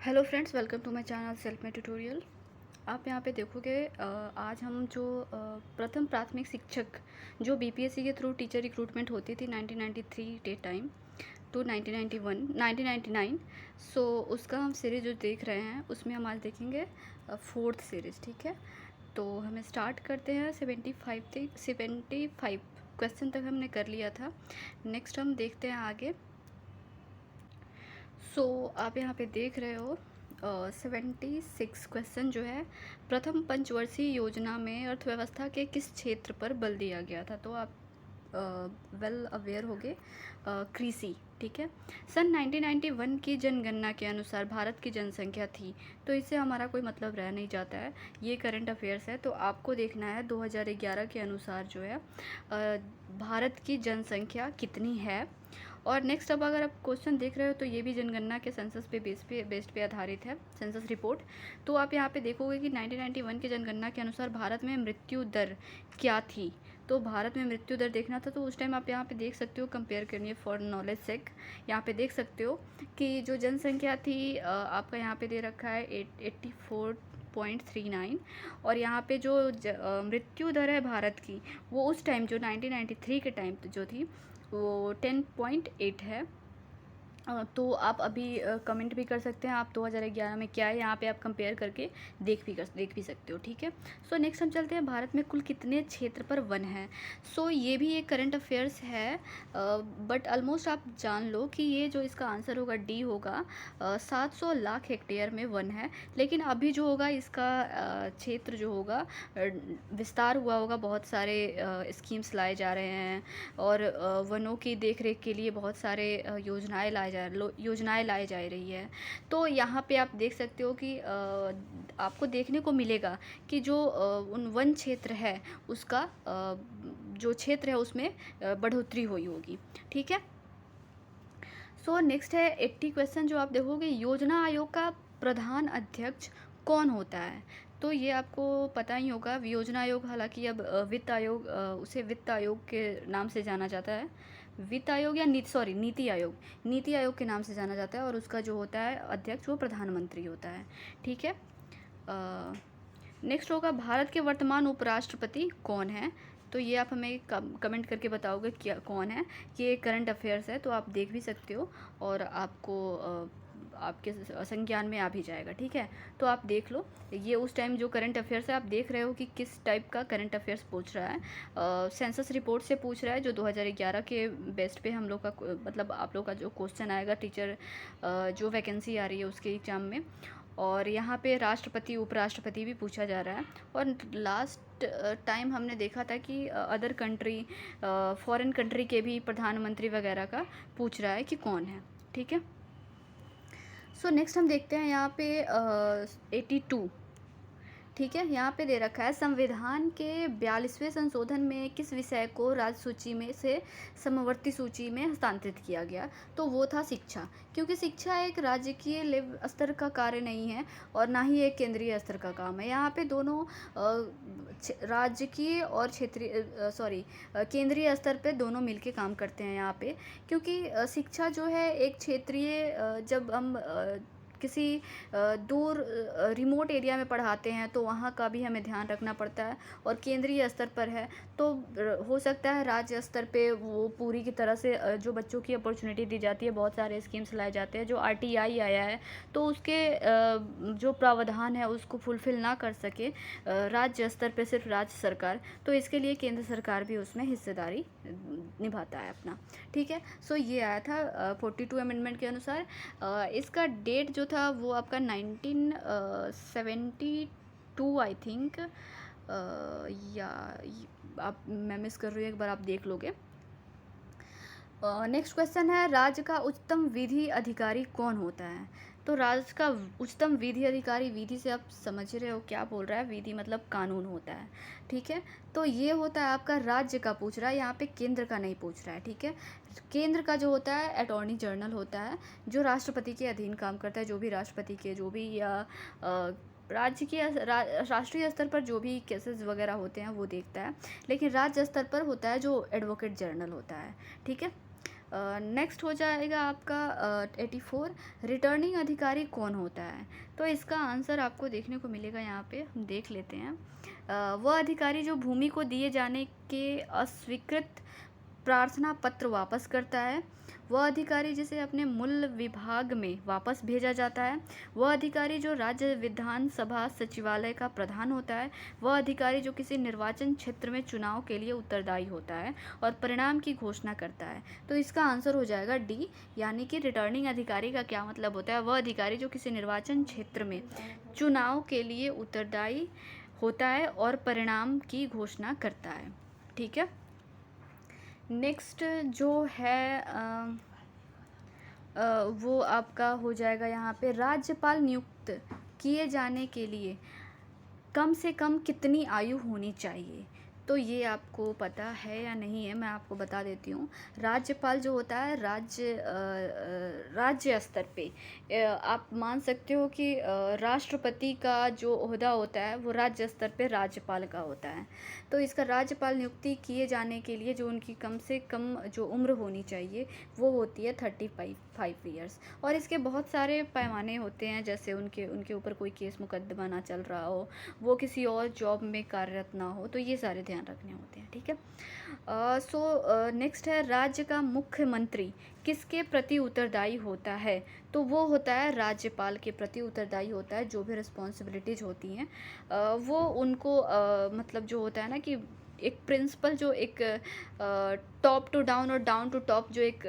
Hello friends, welcome to my channel self made tutorial. आप यहाँ पे देखोगे आज हम जो प्रथम प्राथमिक शिक्षक जो बीपीएससी के थ्रू टीचर रिक्रूटमेंट होती थी 1993 के टाइम टू 1991 1999। सो उसका हम सीरीज़ जो देख रहे हैं उसमें हम आज देखेंगे फोर्थ सीरीज़। ठीक है, तो हमें स्टार्ट करते हैं 75 क्वेश्चन तक हमने कर लिया था। नेक्स्ट हम देखते हैं आगे। आप यहाँ पे देख रहे हो 76 क्वेश्चन जो है, प्रथम पंचवर्षीय योजना में अर्थव्यवस्था के किस क्षेत्र पर बल दिया गया था। तो आप वेल अवेयर होगे कृषि। ठीक है, सन 1991 की जनगणना के अनुसार भारत की जनसंख्या थी, तो इससे हमारा कोई मतलब रह नहीं जाता है, ये करंट अफेयर्स है। तो आपको देखना है 2011 के अनुसार जो है भारत की जनसंख्या कितनी है। और नेक्स्ट अब अगर आप क्वेश्चन देख रहे हो तो ये भी जनगणना के सेंसस पे बेस्ड पे आधारित है, सेंसस रिपोर्ट। तो आप यहाँ पे देखोगे कि 1991 की जनगणना के अनुसार भारत में मृत्यु दर क्या थी। तो भारत में मृत्यु दर देखना था, तो उस टाइम आप यहाँ पे देख सकते हो, कंपेयर करनी फॉर नॉलेज सेक। यहाँ पे देख सकते हो कि जो जनसंख्या थी आपका यहाँ पे दे रखा है 84.39, और यहाँ पे जो मृत्यु दर है भारत की, वो उस टाइम जो 1993 के टाइम जो थी वो 10.8 है। तो आप अभी कमेंट भी कर सकते हैं आप 2011 में क्या है, यहाँ पे आप कंपेयर करके देख भी सकते हो। ठीक है, सो नेक्स्ट हम चलते हैं, भारत में कुल कितने क्षेत्र पर वन है। ये भी एक करंट अफेयर्स है, बट ऑलमोस्ट आप जान लो कि ये जो इसका आंसर होगा डी होगा। 700 लाख हेक्टेयर में वन है, लेकिन अभी जो होगा इसका क्षेत्र जो होगा विस्तार हुआ होगा, बहुत सारे स्कीम्स लाए जा रहे हैं, और वनों की देखरेख के लिए बहुत सारे योजनाएं लाई जा रही है। तो यहाँ पे आप देख सकते हो कि आपको देखने को मिलेगा कि जो उन वन क्षेत्र है उसका जो क्षेत्र है उसमें बढ़ोतरी हुई होगी। ठीक है, नेक्स्ट है 80 क्वेश्चन जो आप देखोगे, योजना आयोग का प्रधान अध्यक्ष कौन होता है। तो ये आपको पता ही होगा, योजना आयोग हालांकि अब वित्त आयोग, उसे वित्त आयोग के नाम से जाना जाता है, वित्त आयोग या नीति आयोग के नाम से जाना जाता है, और उसका जो होता है अध्यक्ष वो प्रधानमंत्री होता है। ठीक है, नेक्स्ट होगा, भारत के वर्तमान उपराष्ट्रपति कौन है। तो ये आप हमें कमेंट करके बताओगे क्या कौन है। ये करंट अफेयर्स है, तो आप देख भी सकते हो, और आपको आपके संज्ञान में आ भी जाएगा। ठीक है, तो आप देख लो, ये उस टाइम जो करंट अफेयर्स है, आप देख रहे हो कि किस टाइप का करंट अफेयर्स पूछ रहा है। सेंसस रिपोर्ट से पूछ रहा है, जो 2011 के बेस्ट पे हम लोग का मतलब आप लोग का जो क्वेश्चन आएगा टीचर जो वैकेंसी आ रही है उसके एग्ज़ाम में। और यहाँ पे राष्ट्रपति उपराष्ट्रपति भी पूछा जा रहा है। और लास्ट टाइम हमने देखा था कि अदर कंट्री, फॉरेन कंट्री के भी प्रधानमंत्री वगैरह का पूछ रहा है कि कौन है। ठीक है, नेक्स्ट हम देखते हैं यहाँ पे 82। ठीक है, यहाँ पे दे रखा है, संविधान के 42वें संशोधन में किस विषय को राज्य सूची में से समवर्ती सूची में हस्तांतरित किया गया। तो वो था शिक्षा, क्योंकि शिक्षा एक राज्य स्तर का कार्य नहीं है और ना ही एक केंद्रीय स्तर का काम है। यहाँ पे दोनों राजकीय और क्षेत्रीय केंद्रीय स्तर पे दोनों मिलके काम करते हैं यहाँ पे, क्योंकि शिक्षा जो है एक क्षेत्रीय, जब हम किसी दूर रिमोट एरिया में पढ़ाते हैं तो वहाँ का भी हमें ध्यान रखना पड़ता है, और केंद्रीय स्तर पर है तो हो सकता है राज्य स्तर पे वो पूरी की तरह से जो बच्चों की अपॉर्चुनिटी दी जाती है, बहुत सारे स्कीम्स लाए जाते हैं, जो आरटीआई आया है तो उसके जो प्रावधान है उसको फुलफ़िल ना कर सके राज्य स्तर पे सिर्फ राज्य सरकार, तो इसके लिए केंद्र सरकार भी उसमें हिस्सेदारी निभाता है अपना। ठीक है, ये आया था 42 अमेंडमेंट के अनुसार। इसका डेट जो था वो आपका 1972 आई थिंक, या आप मैं मिस कर रही हूँ, एक बार आप देख लोगे। नेक्स्ट क्वेश्चन है, राज्य का उच्चतम विधि अधिकारी कौन होता है। तो राज्य का उच्चतम विधि अधिकारी, विधि से आप समझ रहे हो क्या बोल रहा है, विधि मतलब कानून होता है। ठीक है, तो ये होता है आपका राज्य का पूछ रहा है, यहाँ पे केंद्र का नहीं पूछ रहा है। ठीक है, केंद्र का जो होता है अटॉर्नी जनरल होता है, जो राष्ट्रपति के अधीन काम करता है, जो भी राष्ट्रपति के जो भी या राज्य की राष्ट्रीय स्तर पर जो भी केसेस वगैरह होते हैं वो देखता है, लेकिन राज्य स्तर पर होता है जो एडवोकेट जनरल होता है। ठीक है, नेक्स्ट हो जाएगा आपका 84, रिटर्निंग अधिकारी कौन होता है? तो इसका आंसर आपको देखने को मिलेगा यहाँ पे, हम देख लेते हैं। वह अधिकारी जो भूमि को दिए जाने के अस्वीकृत प्रार्थना पत्र वापस करता है, वह अधिकारी जिसे अपने मूल विभाग में वापस भेजा जाता है, वह अधिकारी जो राज्य विधानसभा सचिवालय का प्रधान होता है, वह अधिकारी जो किसी निर्वाचन क्षेत्र में चुनाव के लिए उत्तरदायी होता है और परिणाम की घोषणा करता है। तो इसका आंसर हो जाएगा डी, यानी कि रिटर्निंग अधिकारी का क्या मतलब होता है? वह अधिकारी जो किसी निर्वाचन क्षेत्र में चुनाव के लिए उत्तरदायी होता है और परिणाम की घोषणा करता है। ठीक है। नेक्स्ट जो है वो आपका हो जाएगा यहाँ पे, राज्यपाल नियुक्त किए जाने के लिए कम से कम कितनी आयु होनी चाहिए? तो ये आपको पता है या नहीं है, मैं आपको बता देती हूँ। राज्यपाल जो होता है राज्य स्तर पे, आप मान सकते हो कि राष्ट्रपति का जो ओहदा होता है वो राज्य स्तर पे राज्यपाल का होता है। तो इसका राज्यपाल नियुक्ति किए जाने के लिए जो उनकी कम से कम जो उम्र होनी चाहिए वो होती है 35 ईयर्स। और इसके बहुत सारे पैमाने होते हैं, जैसे उनके ऊपर कोई केस मुकदमा ना चल रहा हो, वो किसी और जॉब में कार्यरत ना हो, तो ये सारे ध्यान रखने होते हैं। ठीक है। नेक्स्ट है, राज्य का मुख्यमंत्री किसके प्रति उत्तरदायी होता है? तो वो होता है राज्यपाल के प्रति उत्तरदायी होता है। जो भी रिस्पॉन्सिबिलिटीज होती हैं वो उनको मतलब जो होता है ना कि एक प्रिंसिपल, जो एक टॉप टू डाउन और डाउन टू टॉप जो एक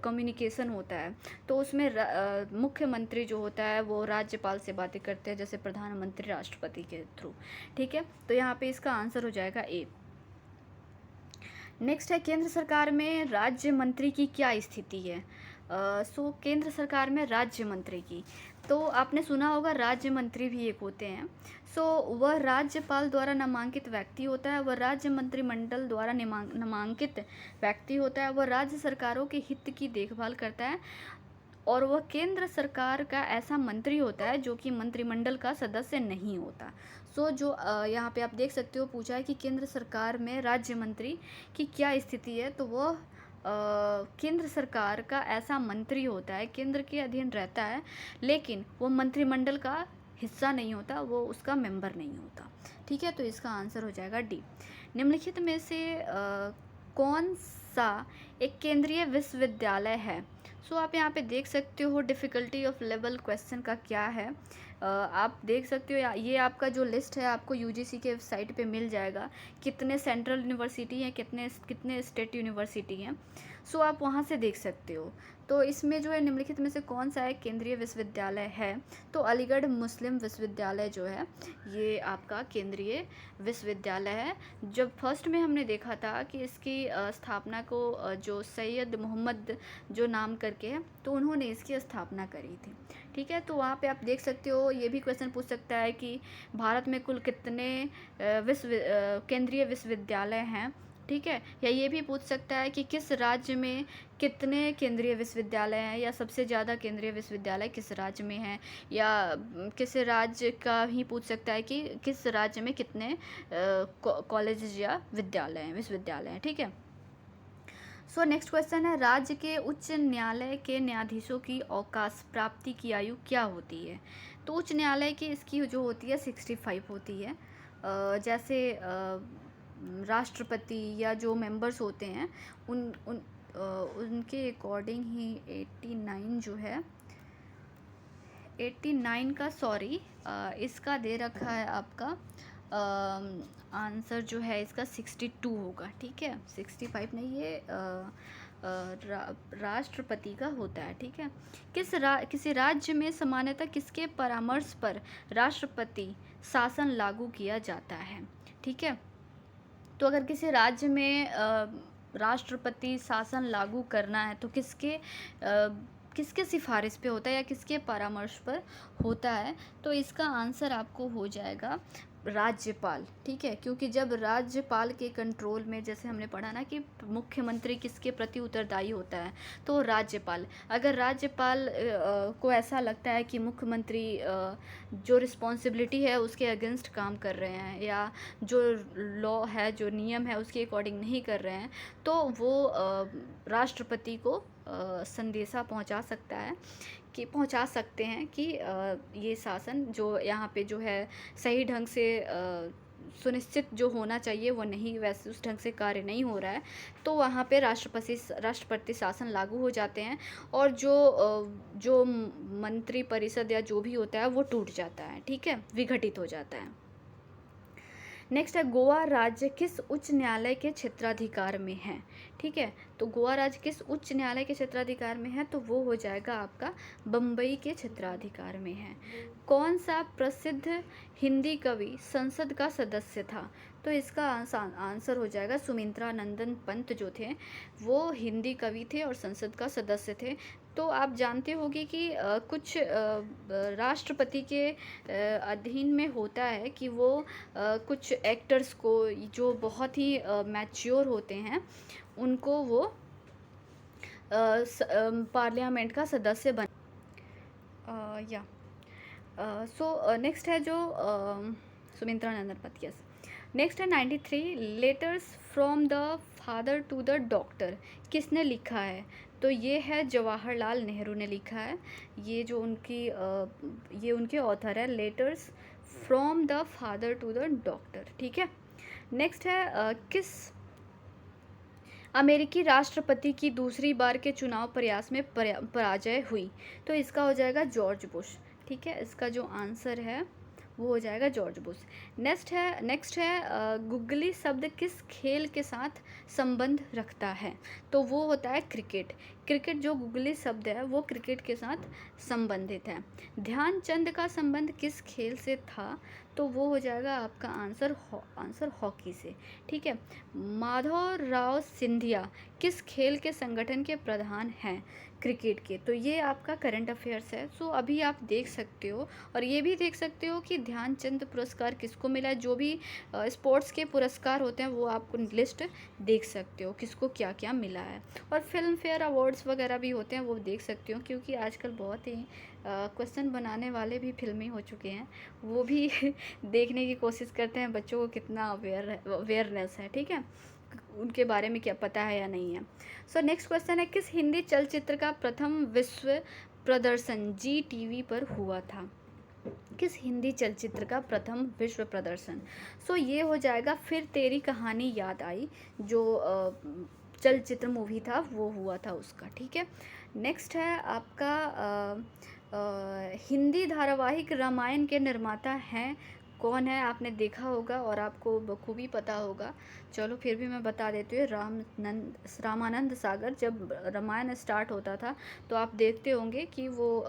कम्युनिकेशन होता है, तो उसमें मुख्यमंत्री जो होता है वो राज्यपाल से बातें करते हैं, जैसे प्रधानमंत्री राष्ट्रपति के थ्रू। ठीक है। तो यहाँ पे इसका आंसर हो जाएगा ए। नेक्स्ट है, केंद्र सरकार में राज्य मंत्री की क्या स्थिति है? केंद्र सरकार में राज्य मंत्री की, तो आपने सुना होगा राज्य मंत्री भी एक होते हैं। वह राज्यपाल द्वारा नामांकित व्यक्ति होता है, वह राज्य मंत्रिमंडल द्वारा नामांकित व्यक्ति होता है, वह राज्य सरकारों के हित की देखभाल करता है और वह केंद्र सरकार का ऐसा मंत्री होता है जो कि मंत्रिमंडल का सदस्य नहीं होता। जो यहाँ पे आप देख सकते हो, पूछा है कि केंद्र सरकार में राज्य मंत्री की क्या स्थिति है, तो वह केंद्र सरकार का ऐसा मंत्री होता है, केंद्र के अधीन रहता है, लेकिन वो मंत्रिमंडल का हिस्सा नहीं होता, वो उसका मेंबर नहीं होता। ठीक है। तो इसका आंसर हो जाएगा डी। निम्नलिखित में से कौन सा एक केंद्रीय विश्वविद्यालय है? आप यहाँ पे देख सकते हो डिफ़िकल्टी ऑफ लेवल क्वेश्चन का क्या है। आप देख सकते हो, ये आपका जो लिस्ट है आपको यूजीसी के वेबसाइट पे मिल जाएगा, कितने सेंट्रल यूनिवर्सिटी हैं, कितने स्टेट यूनिवर्सिटी हैं। आप वहाँ से देख सकते हो। तो इसमें जो है निम्नलिखित में से कौन सा एक केंद्रीय विश्वविद्यालय है? तो अलीगढ़ मुस्लिम विश्वविद्यालय जो है ये आपका केंद्रीय विश्वविद्यालय है। जब फर्स्ट में हमने देखा था कि इसकी स्थापना को जो सैयद मोहम्मद जो नाम करके है, तो उन्होंने इसकी स्थापना करी थी। ठीक है। तो वहाँ पे आप देख सकते हो, ये भी क्वेश्चन पूछ सकता है कि भारत में कुल कितने केंद्रीय विश्वविद्यालय हैं। ठीक है। या ये भी पूछ सकता है कि किस राज्य में कितने केंद्रीय विश्वविद्यालय हैं, या सबसे ज़्यादा केंद्रीय विश्वविद्यालय किस राज्य में हैं, या किस राज्य का ही पूछ सकता है कि किस राज्य में कितने कॉलेज या विश्वविद्यालय हैं। ठीक है। नेक्स्ट क्वेश्चन है, राज्य के उच्च न्यायालय के न्यायाधीशों की अवकाश प्राप्ति की आयु क्या होती है? तो उच्च न्यायालय की इसकी जो होती है 65 होती है। जैसे राष्ट्रपति या जो मेंबर्स होते हैं उनके अकॉर्डिंग ही 89 जो है 89 का, सॉरी इसका दे रखा है आपका आंसर जो है इसका 62 होगा। ठीक है। 65 नहीं, ये राष्ट्रपति का होता है। ठीक है। किसी राज्य में सामान्यतः किसके परामर्श पर राष्ट्रपति शासन लागू किया जाता है? ठीक है। तो अगर किसी राज्य में राष्ट्रपति शासन लागू करना है तो किसके सिफारिश पे होता है या किसके परामर्श पर होता है? तो इसका आंसर आपको हो जाएगा राज्यपाल, ठीक है, क्योंकि जब राज्यपाल के कंट्रोल में, जैसे हमने पढ़ा ना कि मुख्यमंत्री किसके प्रति उत्तरदायी होता है, तो राज्यपाल। अगर राज्यपाल को ऐसा लगता है कि मुख्यमंत्री जो रिस्पॉन्सिबिलिटी है उसके अगेंस्ट काम कर रहे हैं, या जो लॉ है, जो नियम है, उसके अकॉर्डिंग नहीं कर रहे हैं, तो वो राष्ट्रपति को संदेशा पहुंचा सकते हैं कि ये शासन जो यहाँ पे जो है सही ढंग से सुनिश्चित जो होना चाहिए वो नहीं, वैसे उस ढंग से कार्य नहीं हो रहा है, तो वहाँ पे राष्ट्रपति शासन लागू हो जाते हैं, और जो मंत्री परिषद या जो भी होता है वो टूट जाता है, ठीक है, विघटित हो जाता है। नेक्स्ट है, गोवा राज्य किस उच्च न्यायालय के क्षेत्राधिकार में है, ठीक है, तो गोवा राज्य किस उच्च न्यायालय के क्षेत्राधिकार में है, तो वो हो जाएगा आपका बम्बई के क्षेत्राधिकार में है। कौन सा प्रसिद्ध हिंदी कवि संसद का सदस्य था, तो इसका आंसर हो जाएगा सुमित्रा नंदन पंत, जो थे वो हिंदी कवि थे और संसद का सदस्य थे। तो आप जानते होंगे कि कुछ राष्ट्रपति के अधीन में होता है कि वो कुछ एक्टर्स को जो बहुत ही मैच्योर होते हैं उनको वो पार्लियामेंट का सदस्य बन या सो नेक्स्ट है जो सुमित्रा नंदन पंत, यस। नेक्स्ट है 93, letters from the father to the doctor किसने लिखा है, तो ये है जवाहरलाल नेहरू ने लिखा है। ये जो ये उनके ऑथर है, letters from the father to the doctor, ठीक है। नेक्स्ट है किस अमेरिकी राष्ट्रपति की दूसरी बार के चुनाव प्रयास में पराजय हुई, तो इसका हो जाएगा जॉर्ज बुश, ठीक है, इसका जो आंसर है वो हो जाएगा जॉर्ज बुश। नेक्स्ट है गुगली शब्द किस खेल के साथ संबंध रखता है, तो वो होता है क्रिकेट। क्रिकेट जो गुगली शब्द है वो क्रिकेट के साथ संबंधित है। ध्यानचंद का संबंध किस खेल से था, तो वो हो जाएगा आपका आंसर हॉकी से, ठीक है। माधवराव सिंधिया किस खेल के संगठन के प्रधान हैं, क्रिकेट के, तो ये आपका करंट अफेयर्स है। सो अभी आप देख सकते हो, और ये भी देख सकते हो कि ध्यानचंद पुरस्कार किसको मिला है, जो भी स्पोर्ट्स के पुरस्कार होते हैं वो आपको लिस्ट देख सकते हो किसको क्या क्या मिला है, और फिल्म फेयर अवार्ड्स वगैरह भी होते हैं वो देख सकते हो, क्योंकि आजकल बहुत ही क्वेश्चन बनाने वाले भी फिल्मी हो चुके हैं, वो भी देखने की कोशिश करते हैं बच्चों को कितना अवेयरनेस है, ठीक है, उनके बारे में क्या पता है या नहीं है। सो नेक्स्ट क्वेश्चन है, किस हिंदी चलचित्र का प्रथम विश्व प्रदर्शन जी टीवी पर हुआ था, किस हिंदी चलचित्र का प्रथम विश्व प्रदर्शन, सो ये हो जाएगा फिर तेरी कहानी याद आई, जो चलचित्र मूवी था वो हुआ था उसका, ठीक है। नेक्स्ट है आपका हिंदी धारावाहिक रामायण के निर्माता हैं कौन है, आपने देखा होगा और आपको बखूबी पता होगा, चलो फिर भी मैं बता देती हूँ। रामानंद सागर। जब रामायण स्टार्ट होता था तो आप देखते होंगे कि वो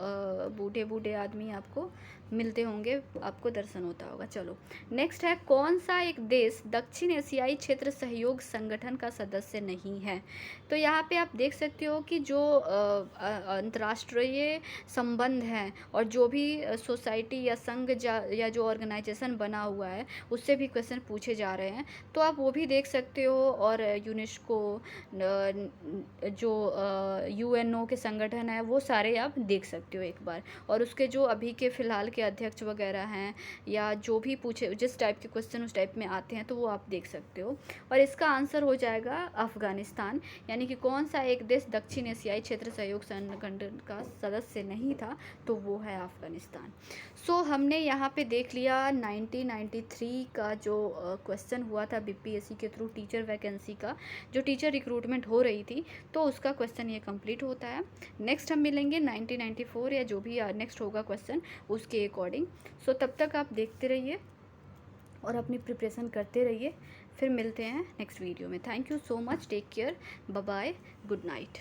बूढ़े बूढ़े आदमी आपको मिलते होंगे, आपको दर्शन होता होगा। चलो नेक्स्ट है, कौन सा एक देश दक्षिण एशियाई क्षेत्र सहयोग संगठन का सदस्य नहीं है, तो यहाँ पे आप देख सकते हो कि जो अंतर्राष्ट्रीय संबंध हैं और जो भी सोसाइटी या संघ या जो ऑर्गेनाइजेशन बना हुआ है उससे भी क्वेश्चन पूछे जा रहे हैं, तो आप वो भी देख सकते हो। और यूनेस्को, जो यूएनओ के संगठन है, वो सारे आप देख सकते हो एक बार, और उसके जो अभी के फ़िलहाल के अध्यक्ष वगैरह हैं या जो भी पूछे जिस टाइप के क्वेश्चन उस टाइप में आते हैं तो वो आप देख सकते हो। और इसका आंसर हो जाएगा अफ़गानिस्तान, यानी कि कौन सा एक देश दक्षिण एशियाई क्षेत्र सहयोग संगठन का सदस्य नहीं था, तो वो है अफ़गानिस्तान। सो हमने यहाँ पे देख लिया 1993 का जो क्वेश्चन हुआ था बीपीएससी के थ्रू टीचर वैकेंसी का, जो टीचर रिक्रूटमेंट हो रही थी, तो उसका क्वेश्चन ये कंप्लीट होता है। नेक्स्ट हम मिलेंगे 1994 या जो भी नेक्स्ट होगा क्वेश्चन उसके अकॉर्डिंग। सो तब तक आप देखते रहिए और अपनी प्रिपरेशन करते रहिए, फिर मिलते हैं नेक्स्ट वीडियो में। Thank you so much, take care, bye bye, good night.